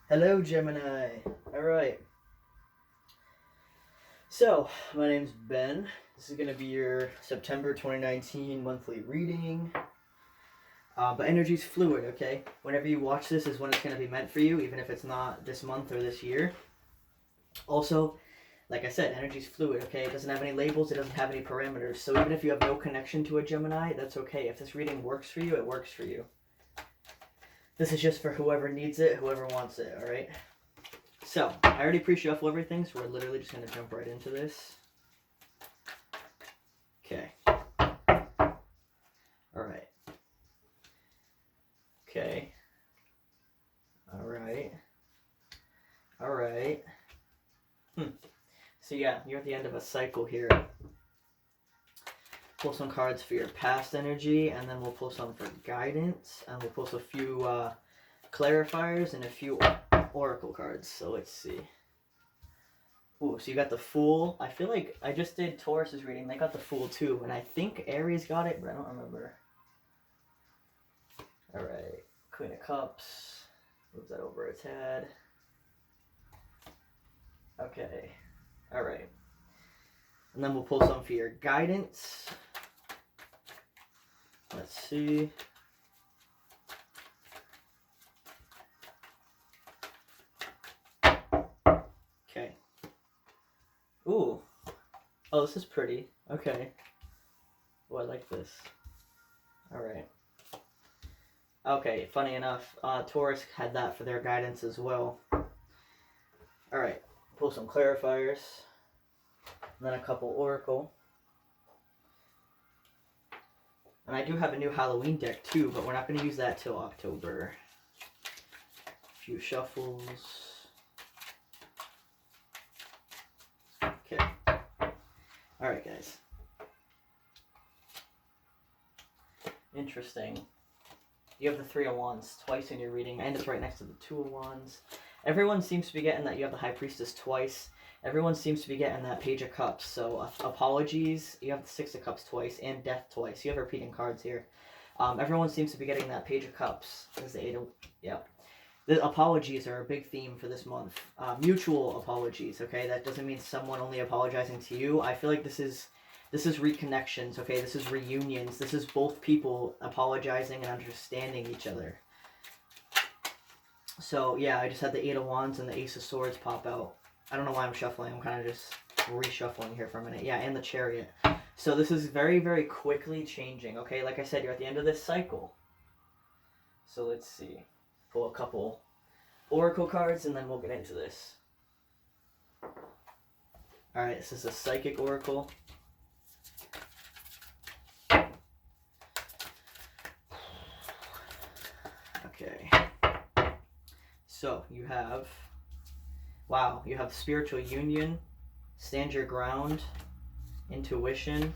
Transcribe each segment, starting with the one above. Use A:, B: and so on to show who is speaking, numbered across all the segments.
A: Hello, Gemini. All right. So, my name's Ben. This is going to be your September 2019 monthly reading. But energy's fluid, okay? Whenever you watch this is when it's going to be meant for you, even if it's not this month or this year. Also, like I said, energy's fluid, okay? It doesn't have any labels, it doesn't have any parameters. So even if you have no connection to a Gemini, that's okay. If this reading works for you, it works for you. This is just for whoever needs it, whoever wants it, all right? So, I already pre-shuffle everything, so we're literally just going to jump right into this. Okay. Alright. Okay. Alright. Alright. So yeah, you're at the end of a cycle here. Pull some cards for your past energy, and then we'll pull some for guidance, and we'll pull a few clarifiers and a few oracle cards. So let's see. Ooh, so you got the Fool. I feel like I just did Taurus's reading. They got the Fool too, and I think Aries got it, but I don't remember. Alright, Queen of Cups. Move that over a tad. Okay, alright. And then we'll pull some for your guidance. Let's see. Okay. Ooh. Oh, this is pretty. Okay. Oh, I like this. Alright. Okay, funny enough, Taurus had that for their guidance as well. Alright, pull some clarifiers. And then a couple oracle. And I do have a new Halloween deck too, but we're not going to use that till October. A few shuffles. Okay. Alright, guys. Interesting. You have the Three of Wands twice in your reading, and it's right next to the Two of Wands. Everyone seems to be getting that you have the High Priestess twice. Everyone seems to be getting that Page of Cups. So apologies, you have the Six of Cups twice, and Death twice. You have repeating cards here. Everyone seems to be getting that Page of Cups. There's the Eight of... Yeah. The apologies are a big theme for this month. Mutual apologies, okay? That doesn't mean someone only apologizing to you. I feel like this is reconnections, okay? This is reunions. This is both people apologizing and understanding each other. So, yeah, I just had the Eight of Wands and the Ace of Swords pop out. I don't know why I'm shuffling. I'm kind of just reshuffling here for a minute. Yeah, and the Chariot. So this is very, very quickly changing, okay? Like I said, you're at the end of this cycle. So let's see. Pull a couple oracle cards, and then we'll get into this. Alright, this is a Psychic Oracle. Okay. So, you have... Wow, you have Spiritual Union, Stand Your Ground, Intuition,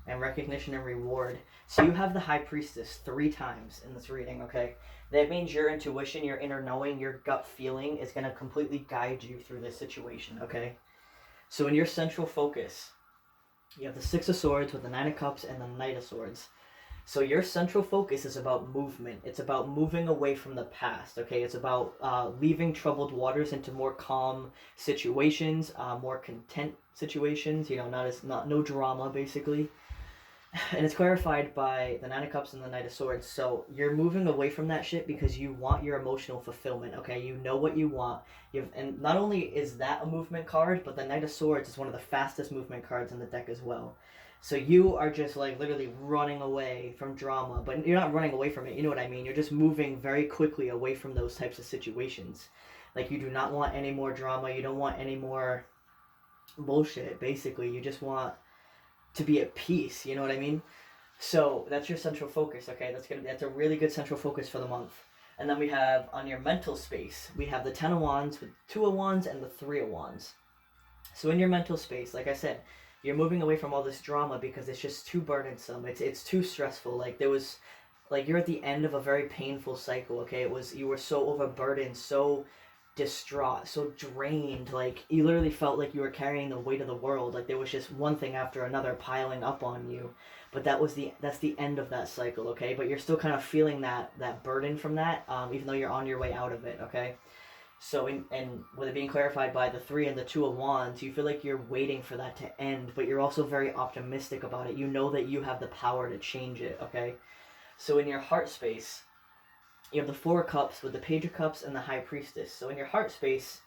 A: and Recognition and Reward. So you have the High Priestess 3 times in this reading, okay? That means your intuition, your inner knowing, your gut feeling is going to completely guide you through this situation, okay? So in your central focus, you have the Six of Swords with the Nine of Cups and the Knight of Swords. So your central focus is about movement. It's about moving away from the past, okay? It's about leaving troubled waters into more calm situations, more content situations, you know, no drama, basically. And it's clarified by the Nine of Cups and the Knight of Swords. So you're moving away from that shit because you want your emotional fulfillment, okay? You know what you want. And not only is that a movement card, but the Knight of Swords is one of the fastest movement cards in the deck as well. So you are just like literally running away from drama, but you're not running away from it, you know what I mean? You're just moving very quickly away from those types of situations. Like you do not want any more drama, you don't want any more bullshit, basically. You just want to be at peace, you know what I mean? So that's your central focus, okay? That's a really good central focus for the month. And then we have on your mental space, we have the Ten of Wands with Two of Wands and the Three of Wands. So in your mental space, like I said, you're moving away from all this drama because it's just too burdensome. It's too stressful. Like you're at the end of a very painful cycle, okay? You were so overburdened, so distraught, so drained. Like, you literally felt like you were carrying the weight of the world. Like, there was just one thing after another piling up on you. But that's the end of that cycle, okay? But you're still kind of feeling that burden from that, even though you're on your way out of it, okay? So, and with it being clarified by the 3 and the 2 of Wands, you feel like you're waiting for that to end, but you're also very optimistic about it. You know that you have the power to change it, okay? So in your heart space, you have the 4 of Cups with the Page of Cups and the High Priestess. So in your heart space,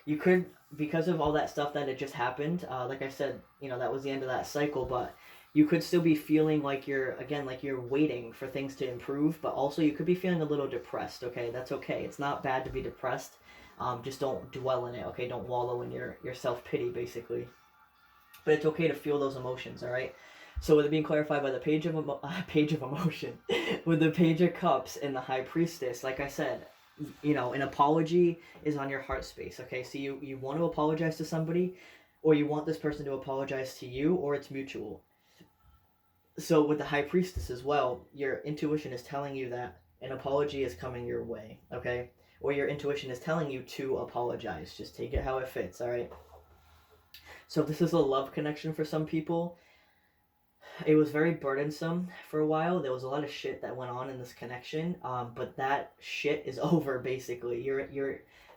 A: you could, because of all that stuff that had just happened, like I said, that was the end of that cycle, but you could still be feeling like you're waiting for things to improve, but also you could be feeling a little depressed, okay? That's okay. It's not bad to be depressed. Just don't dwell in it, okay? Don't wallow in your self-pity, basically. But it's okay to feel those emotions, all right? So with it being clarified by the page of emotion, with the Page of Cups and the High Priestess, like I said, an apology is on your heart space, okay? So you want to apologize to somebody, or you want this person to apologize to you, or it's mutual. So with the High Priestess as well, your intuition is telling you that an apology is coming your way, okay? Or your intuition is telling you to apologize. Just take it how it fits, all right? So if this is a love connection for some people, it was very burdensome for a while. There was a lot of shit that went on in this connection, but that shit is over, basically.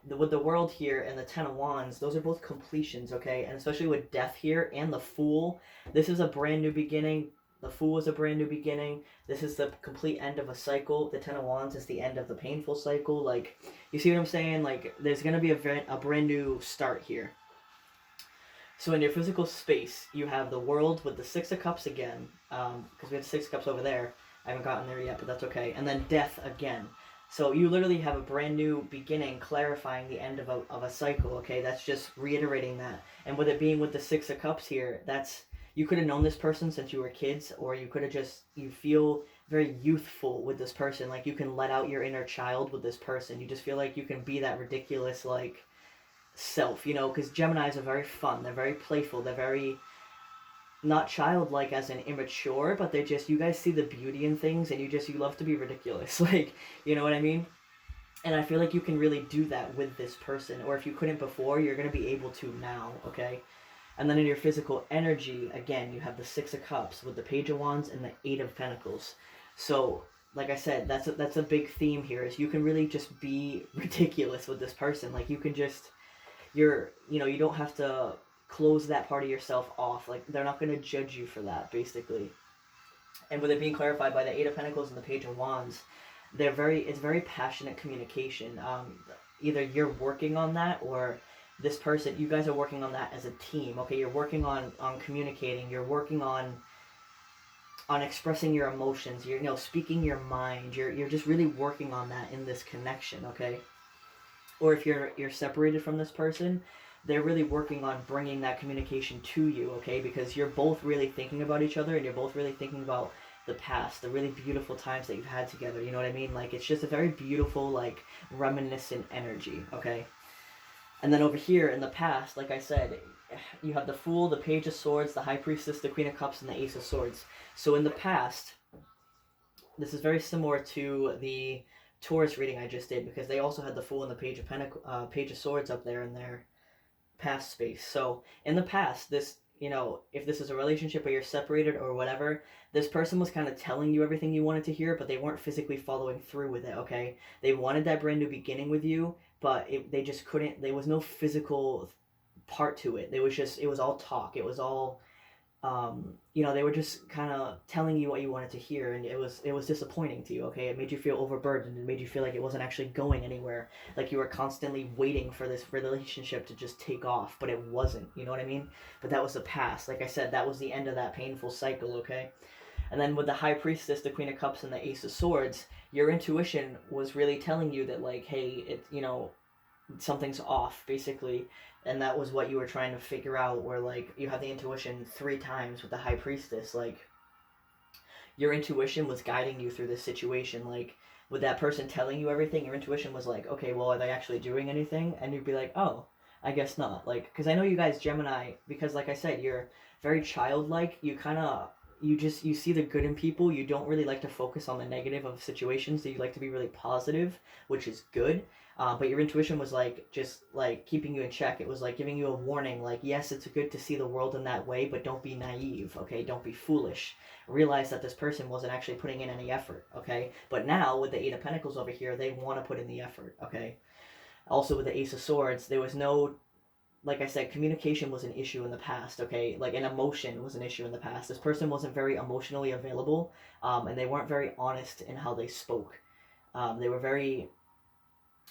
A: With the World here and the 10 of Wands, those are both completions, okay? And especially with Death here and the Fool, this is a brand new beginning. The Fool is a brand new beginning. This is the complete end of a cycle. The 10 of Wands is the end of the painful cycle. Like, you see what I'm saying? Like, there's going to be a brand new start here. So in your physical space, you have the World with the 6 of Cups again, because we have 6 Cups over there. I haven't gotten there yet, but that's okay. And then Death again. So you literally have a brand new beginning, clarifying the end of a cycle, okay? That's just reiterating that. And with it being with the 6 of Cups here, you could have known this person since you were kids, or you could have you feel very youthful with this person. Like, you can let out your inner child with this person. You just feel like you can be that ridiculous, like, self, because Geminis are very fun. They're very playful. They're very, not childlike as in immature, but you guys see the beauty in things, and you love to be ridiculous. Like, you know what I mean? And I feel like you can really do that with this person. Or if you couldn't before, you're going to be able to now, okay? And then in your physical energy, again, you have the 6 of Cups with the Page of Wands and the 8 of Pentacles. So, like I said, that's a big theme here, is you can really just be ridiculous with this person. Like, you can just, you don't have to close that part of yourself off. Like, they're not going to judge you for that, basically. And with it being clarified by the 8 of Pentacles and the Page of Wands, it's very passionate communication. Either you're working on that, or this person, you guys are working on that as a team, okay? You're working on communicating. You're working on expressing your emotions. You're, speaking your mind. You're just really working on that in this connection, okay? Or if you're separated from this person, they're really working on bringing that communication to you, okay? Because you're both really thinking about each other, and you're both really thinking about the past, the really beautiful times that you've had together, you know what I mean? Like, it's just a very beautiful, like, reminiscent energy, okay? And then over here in the past, like I said, you have the Fool, the Page of Swords, the High Priestess, the Queen of Cups, and the Ace of Swords. So in the past, this is very similar to the Taurus reading I just did, because they also had the Fool and the Page of Swords up there in their past space. So in the past, this, if this is a relationship or you're separated or whatever, this person was kind of telling you everything you wanted to hear, but they weren't physically following through with it, okay? They wanted that brand new beginning with you, but they just couldn't. There was no physical part to it. It was all talk. It was all, they were just kind of telling you what you wanted to hear, and it was disappointing to you, okay? It made you feel overburdened. It made you feel like it wasn't actually going anywhere. Like, you were constantly waiting for this relationship to just take off, but it wasn't, you know what I mean? But that was the past. Like I said, that was the end of that painful cycle, okay? And then with the High Priestess, the Queen of Cups, and the Ace of Swords, your intuition was really telling you that, like, hey, something's off, basically. And that was what you were trying to figure out, where, like, you have the intuition 3 times with the High Priestess. Like, your intuition was guiding you through this situation. Like, with that person telling you everything, your intuition was like, okay, well, are they actually doing anything? And you'd be like, oh, I guess not. Like, because I know you guys, Gemini, because, like I said, you're very childlike. You kind of, you see the good in people. You don't really like to focus on the negative of situations. You like to be really positive, which is good. But your intuition was like just like keeping you in check. It was like giving you a warning, like, yes, it's good to see the world in that way, but don't be naive, okay? Don't be foolish. Realize that this person wasn't actually putting in any effort, okay? But now with the Eight of Pentacles over here, they want to put in the effort, okay? Also with the Ace of Swords, there was no, like I said, communication was an issue in the past, okay? Like an emotion was an issue in the past. This person wasn't very emotionally available, and they weren't very honest in how they spoke. They were very,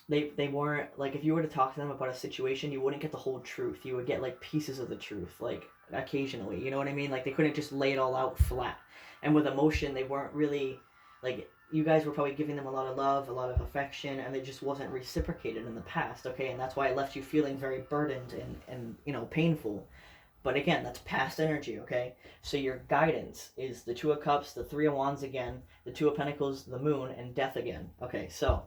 A: they weren't, like, if you were to talk to them about a situation, you wouldn't get the whole truth. You would get, like, pieces of the truth, like, occasionally, you know what I mean? Like, they couldn't just lay it all out flat. And with emotion, they weren't really, like, you guys were probably giving them a lot of love, a lot of affection, and it just wasn't reciprocated in the past, okay? And that's why it left you feeling very burdened and you know, painful. But again, that's past energy, okay? So your guidance is the Two of Cups, the Three of Wands again, the Two of Pentacles, the Moon, and Death again. Okay, so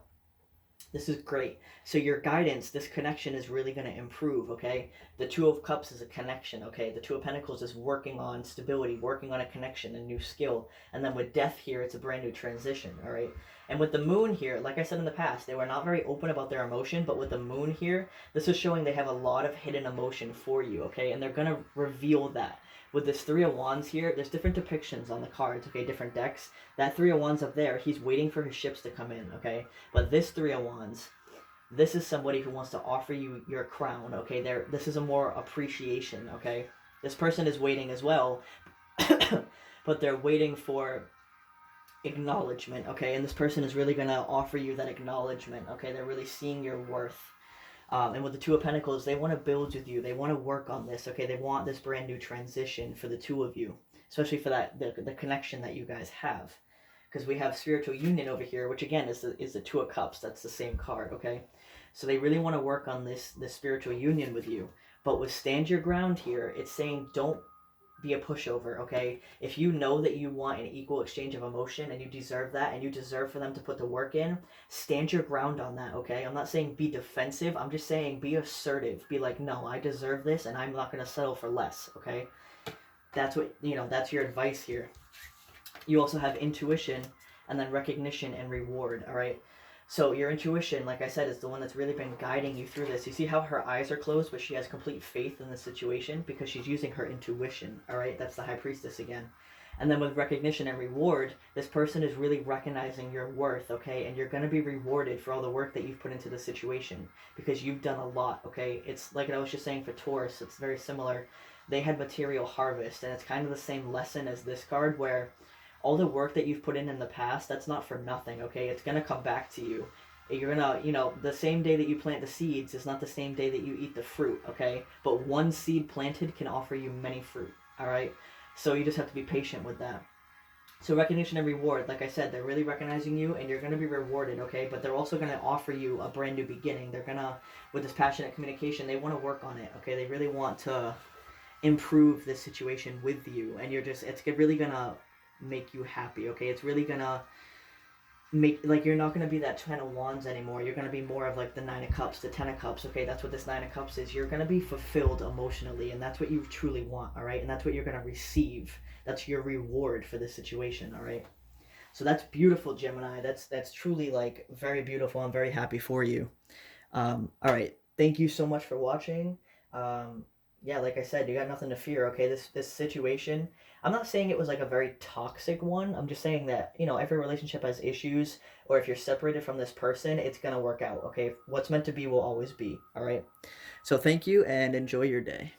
A: this is great. So your guidance, this connection is really going to improve, okay? The Two of Cups is a connection, okay? The Two of Pentacles is working on stability, working on a connection, a new skill. And then with Death here, it's a brand new transition, all right? And with the Moon here, like I said in the past, they were not very open about their emotion, but with the Moon here, this is showing they have a lot of hidden emotion for you, okay? And they're going to reveal that. With this Three of Wands here, there's different depictions on the cards, okay, different decks. That Three of Wands up there, he's waiting for his ships to come in, okay? But this Three of Wands, this is somebody who wants to offer you your crown, okay? This is a more appreciation, okay? This person is waiting as well, but they're waiting for acknowledgement, okay? And this person is really going to offer you that acknowledgement, okay? They're really seeing your worth. And with the Two of Pentacles, they want to build with you. They want to work on this, okay? They want this brand new transition for the two of you, especially for that the connection that you guys have. Because we have spiritual union over here, which again is the Two of Cups. That's the same card, okay? So they really want to work on this spiritual union with you. But with stand your ground here, it's saying don't be a pushover, okay? If you know that you want an equal exchange of emotion and you deserve that and you deserve for them to put the work in, stand your ground on that, okay? I'm not saying be defensive. I'm just saying be assertive. Be like, no, I deserve this and I'm not going to settle for less, okay? That's what, you know, that's your advice here. You also have intuition and then recognition and reward, all right? So your intuition, like I said, is the one that's really been guiding you through this. You see how her eyes are closed, but she has complete faith in the situation because she's using her intuition, all right? That's the High Priestess again. And then with recognition and reward, this person is really recognizing your worth, okay? And you're going to be rewarded for all the work that you've put into the situation because you've done a lot, okay? It's like I was just saying for Taurus, it's very similar. They had material harvest, and it's kind of the same lesson as this card where all the work that you've put in the past, that's not for nothing, okay? It's going to come back to you. You're going to, you know, the same day that you plant the seeds is not the same day that you eat the fruit, okay? But one seed planted can offer you many fruit, all right? So you just have to be patient with that. So recognition and reward, like I said, they're really recognizing you and you're going to be rewarded, okay? But they're also going to offer you a brand new beginning. They're going to, with this passionate communication, they want to work on it, okay? They really want to improve this situation with you. And you're just, it's really going to make you happy, okay? It's really gonna make, like, you're not gonna be that Ten of Wands anymore. You're gonna be more of like the Nine of Cups, the Ten of Cups, okay? That's what this Nine of Cups is. You're gonna be fulfilled emotionally, and that's what you truly want, all right? And that's what you're gonna receive. That's your reward for this situation, all right? So that's beautiful, Gemini. That's truly, like, very beautiful. I'm very happy for you. All right, thank you so much for watching. Yeah, like I said, you got nothing to fear, okay? This situation, I'm not saying it was like a very toxic one. I'm just saying that, you know, every relationship has issues, or if you're separated from this person, it's going to work out, okay? What's meant to be will always be, all right? So thank you and enjoy your day.